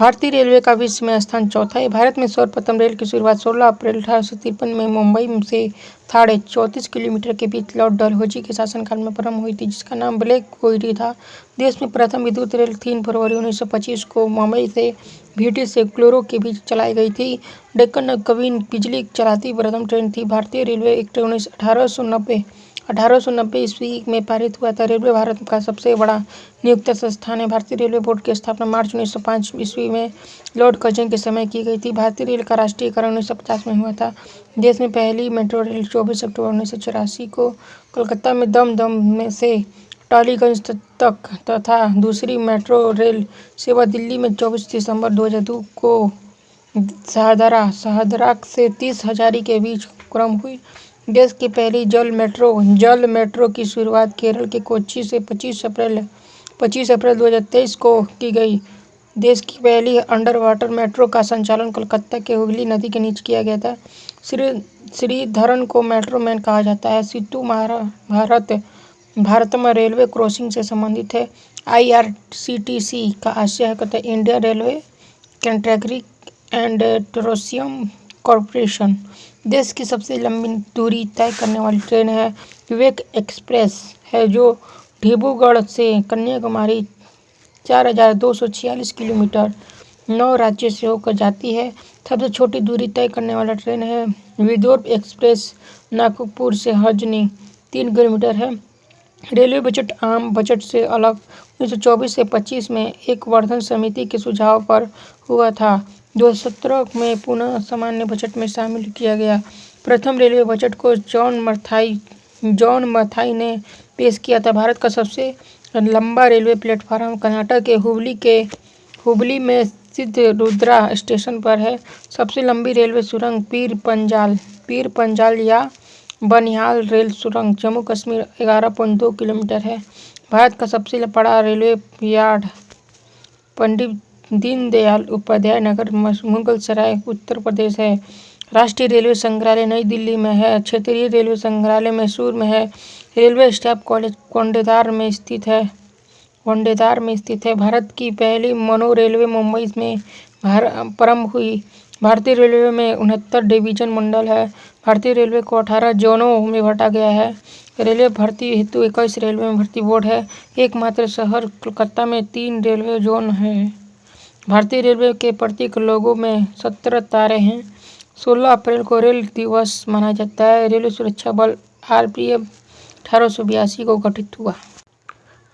भारतीय रेलवे का विश्व में स्थान चौथा है। भारत में सर्वप्रथम रेल की शुरुआत 16 अप्रैल 1853 में मुंबई से 34 किलोमीटर के बीच लॉर्ड डलहौजी के शासनकाल में प्रारंभ हुई थी, जिसका नाम ब्लैक क्वीरी था। देश में प्रथम विद्युत रेल 3 फरवरी 1925 को मुंबई से भीटी से क्लोरो के बीच चलाई गई थी। डेक्कन क्वीन बिजली चलाती प्रथम ट्रेन थी। भारतीय रेलवे एक्ट 1890 ईस्वी में पारित हुआ था। रेलवे भारत का सबसे बड़ा नियुक्त संस्थान है। भारतीय रेलवे बोर्ड की स्थापना मार्च 1905 ईस्वी में लॉर्ड कर्जन के समय की गई थी। भारतीय रेल का राष्ट्रीयकरण 1950 में हुआ था। देश में पहली मेट्रो रेल 24 अक्टूबर 1984 को कोलकाता में दम में से टालीगंज तक तथा दूसरी मेट्रो रेल सेवा दिल्ली में 24 दिसंबर 2002 को शाहदरा से 30 हजारी के बीच क्रम हुई। देश की पहली जल मेट्रो की शुरुआत केरल के कोच्चि से 25 अप्रैल 2023 को की गई। देश की पहली अंडर वाटर मेट्रो का संचालन कोलकाता के हुगली नदी के नीचे किया गया था। श्रीधरन को मेट्रो मैन कहा जाता है। सितु भारत में रेलवे क्रॉसिंग से संबंधित है। IRCTC का आशय है कहते India railway contract and consortium corporation. देश की सबसे लंबी दूरी तय करने वाली ट्रेन है विवेक एक्सप्रेस है, जो डिब्रूगढ़ से कन्याकुमारी 4246 किलोमीटर 9 राज्यों से होकर जाती है। सबसे छोटी दूरी तय करने वाला ट्रेन है विदर्भ एक्सप्रेस, नागपुर से हजनी 3 किलोमीटर है। रेलवे बजट आम बजट से अलग 1924 से 25 में एक वर्धन समिति के सुझाव पर हुआ था। 2017 में पुनः सामान्य बजट में शामिल किया गया। प्रथम रेलवे बजट को जॉन मथाई ने पेश किया था। भारत का सबसे लंबा रेलवे प्लेटफार्म कर्नाटक के हुबली में स्थित रुद्रा स्टेशन पर है। सबसे लंबी रेलवे सुरंग पीर पंजाल या बनिहाल रेल सुरंग जम्मू कश्मीर 11.2 किलोमीटर है। भारत का सबसे बड़ा रेलवे यार्ड पंडित दीनदयाल उपाध्याय नगर मुगलसराय उत्तर प्रदेश है। राष्ट्रीय रेलवे संग्रहालय नई दिल्ली में है। क्षेत्रीय रेलवे संग्रहालय मैसूर में है। रेलवे स्टाफ कॉलेज वोंडेदार में स्थित है। भारत की पहली मोनो रेलवे मुंबई में प्रारंभ हुई। भारतीय रेलवे में 69 डिवीजन मंडल है। भारतीय रेलवे को 18 जोनों में बांटा गया है। रेलवे भर्ती हेतु 21 रेलवे में भर्ती बोर्ड है। एकमात्र शहर कोलकाता में 3 रेलवे जोन है। भारतीय रेलवे के प्रतीक लोगो में 17 तारे हैं। 16 अप्रैल को रेल दिवस मनाया जाता है। रेलवे सुरक्षा बल RPF 1882 को गठित हुआ।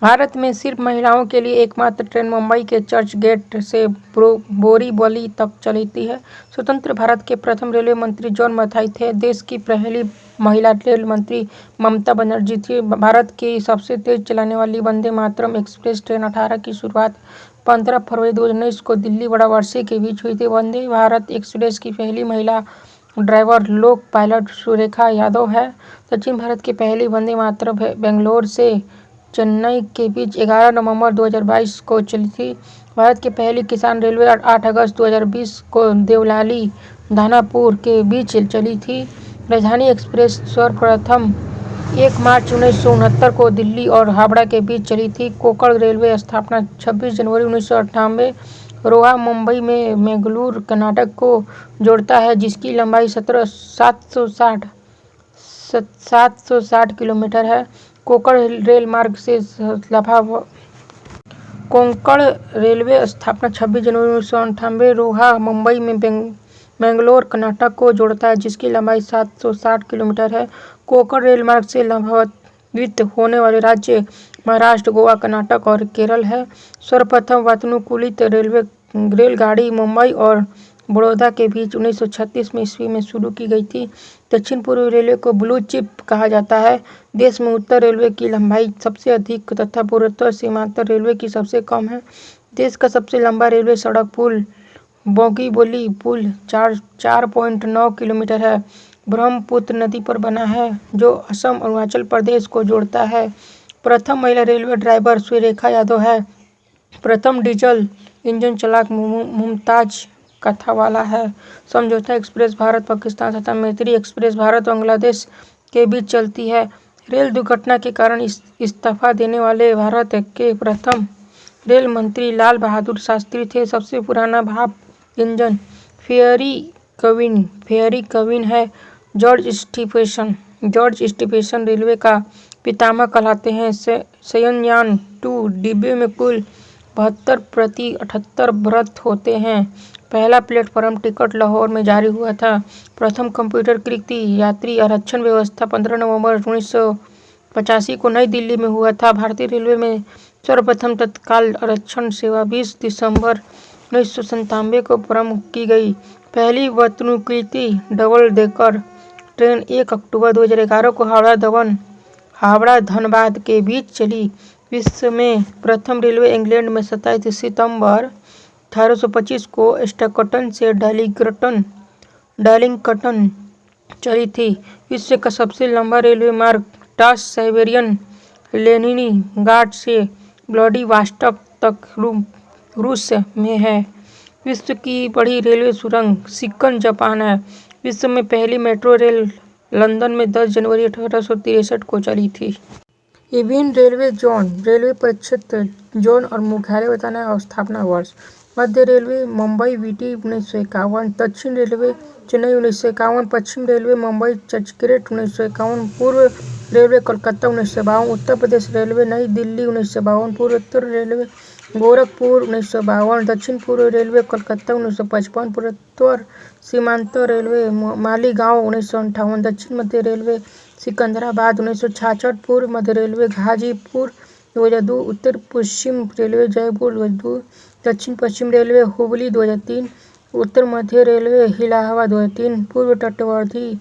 भारत में सिर्फ महिलाओं के लिए एकमात्र ट्रेन मुंबई के चर्च गेट से बोरीवली तक चलती है। स्वतंत्र भारत के प्रथम रेलवे मंत्री जॉन मथाई थे। देश की पहली महिला रेल मंत्री ममता बनर्जी थी। भारत की सबसे तेज चलने वाली वंदे मातरम एक्सप्रेस ट्रेन 18 की शुरुआत 15 फरवरी 2019 को दिल्ली बड़ावासी के बीच हुई थी। वंदे भारत एक्सप्रेस की पहली महिला ड्राइवर लोक पायलट सुरेखा यादव है। दक्षिण भारत की पहली वंदे मातरम बेंगलोर से चेन्नई के बीच 11 नवंबर 2022 को चली थी। भारत की पहली किसान रेलवे 8 अगस्त 2020 को देवलाली दानापुर के बीच चली थी। राजधानी एक्सप्रेस सर्वप्रथम 1 मार्च 1969 को दिल्ली और हावड़ा के बीच चली थी। कोंकण रेलवे स्थापना 26 जनवरी 1998 रोहा मुंबई में मैंगलोर कर्नाटक को जोड़ता है, जिसकी लंबाई 760 किलोमीटर है। कोंकण रेल मार्ग से कोंकण रेलवे स्थापना 26 जनवरी 1998 रोहा मुंबई में मैंगलोर कर्नाटक को जोड़ता है, जिसकी लंबाई 760 किलोमीटर है। कोंकण रेल मार्ग से लाभान्वित होने वाले राज्य महाराष्ट्र, गोवा, कर्नाटक और केरल है। सर्वप्रथम वातानुकूलित रेलगाड़ी मुंबई और बड़ौदा के बीच 1936 में ईस्वी में शुरू की गई थी। दक्षिण पूर्व रेलवे को ब्लू चिप कहा जाता है। देश में उत्तर रेलवे की लंबाई सबसे अधिक तथा पूर्वोत्तर सीमांत रेलवे की सबसे कम है। देश का सबसे लंबा रेलवे सड़क पुल बोगीबील पुल 4.9 किलोमीटर है। ब्रह्मपुत्र नदी पर बना है, जो असम अरुणाचल प्रदेश को जोड़ता है। प्रथम महिला रेलवे ड्राइवर सुरेखा यादव है। प्रथम डीजल इंजन चालक मुमताज कथावाला है। समझौता एक्सप्रेस भारत पाकिस्तान तथा मैत्री एक्सप्रेस भारत बांग्लादेश के बीच चलती है। रेल दुर्घटना के कारण इस्तीफा देने वाले भारत के प्रथम रेल मंत्री लाल बहादुर शास्त्री थे। सबसे पुराना भाप इंजन फेयरी कविन है। जॉर्ज स्टीफेंसन रेलवे का पितामह कहलाते हैं। शयनयान 2 डिब्बे में कुल 72 प्रति 78 बर्थ होते हैं। पहला प्लेटफॉर्म टिकट लाहौर में जारी हुआ था। प्रथम कंप्यूटरीकृत यात्री आरक्षण व्यवस्था 15 नवंबर 1985 को नई दिल्ली में हुआ था। भारतीय रेलवे में सर्वप्रथम तत्काल आरक्षण सेवा 20 दिसंबर 1997 को प्रारंभ की गई। पहली वातानुकूलित डबल डेकर ट्रेन 1 अक्टूबर 2011 को हावड़ा धनबाद के बीच चली। विश्व में प्रथम रेलवे इंग्लैंड में 27 सितंबर 1825 को स्टैकटन से डार्लिंगटन चली थी। विश्व का सबसे लंबा रेलवे मार्ग ट्रांस साइबेरियन लेनिनग्राड से व्लादिवोस्टॉक तक रूस में है। विश्व की बड़ी रेलवे सुरंग शिकन जापान है। विश्व में पहली मेट्रो रेल लंदन में 10 जनवरी 1863 को चली थी। विभिन्न रेलवे जोन, रेलवे परिक्षेत्र जोन और मुख्यालय बताना है और स्थापना वर्ष। मध्य रेलवे मुंबई वीटी 1951, दक्षिण रेलवे चेन्नई 1951, पश्चिम रेलवे मुंबई चर्चगेट 1951, पूर्व रेलवे कोलकाता 1952, उत्तर प्रदेश रेलवे नई दिल्ली 1952, पूर्वोत्तर रेलवे गोरखपुर 1952, दक्षिण पूर्व रेलवे कोलकाता 1955, पूर्वोत्तर सीमांत रेलवे मालीगांव 1958, दक्षिण मध्य रेलवे सिकंदराबाद 1966, पूर्व मध्य रेलवे गाजीपुर 2002, उत्तर पश्चिम रेलवे जयपुर 2002, दक्षिण पश्चिम रेलवे हुबली 2003, उत्तर मध्य रेलवे इलाहाबाद 2003, पूर्व तटवर्ती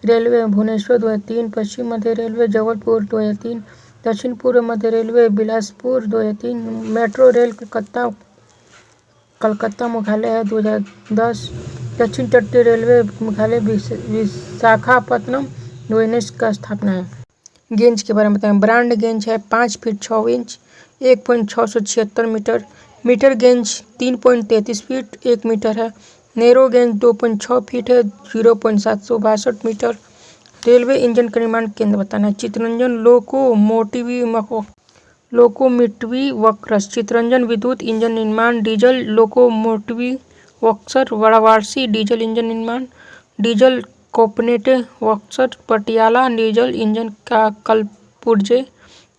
रेलवे भुवनेश्वर 2003, पश्चिम मध्य रेलवे जबलपुर 2003, दक्षिण पूर्व मध्य railway Bilaspur 2003, metro rail Calcutta मुख्यालय है 2010, दक्षिण तटीय रेलवे मुख्यालय विशाखापत्तनम 2019 का स्थापना है। गेज के बारे में बताएं। ब्रॉड गेज है 5 feet 6 inch 1.676 metre. Metre gauge 3.33 feet 1 metre है। नैरो गेज 2.6 फीट है 0.762 मीटर। रेलवे इंजन का निर्माण केंद्र बताना है। चितरंजन लोकोमोटिव वर्क्स, चितरंजन विद्युत इंजन निर्माण, diesel locomotive works Varanasi, diesel engine निर्माण, diesel component works Patiala, diesel engine का कलपुर्जे,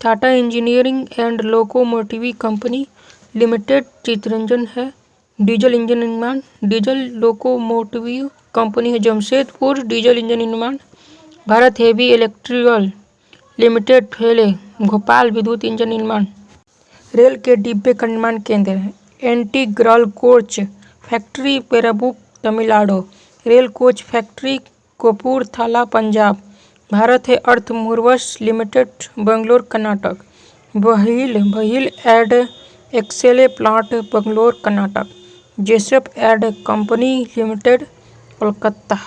Tata engineering and locomotive company limited Chittaranjan है। डीजल इंजन निर्माण, डीजल लोकोमोटिव कंपनी है जमशेदपुर, डीजल इंजन निर्माण, भारत हेवी इलेक्ट्रिकल लिमिटेड फेले, भोपाल विद्युत इंजन निर्माण। रेल के डिब्बे का निर्माण केंद्र है integral coach factory Perambur Tamil Nadu, rail coach factory Kapurthala Punjab. Bharat है earth movers limited Bangalore Karnataka, wheel and axle plant Bangalore Karnataka, Jessop and company limited Kolkata.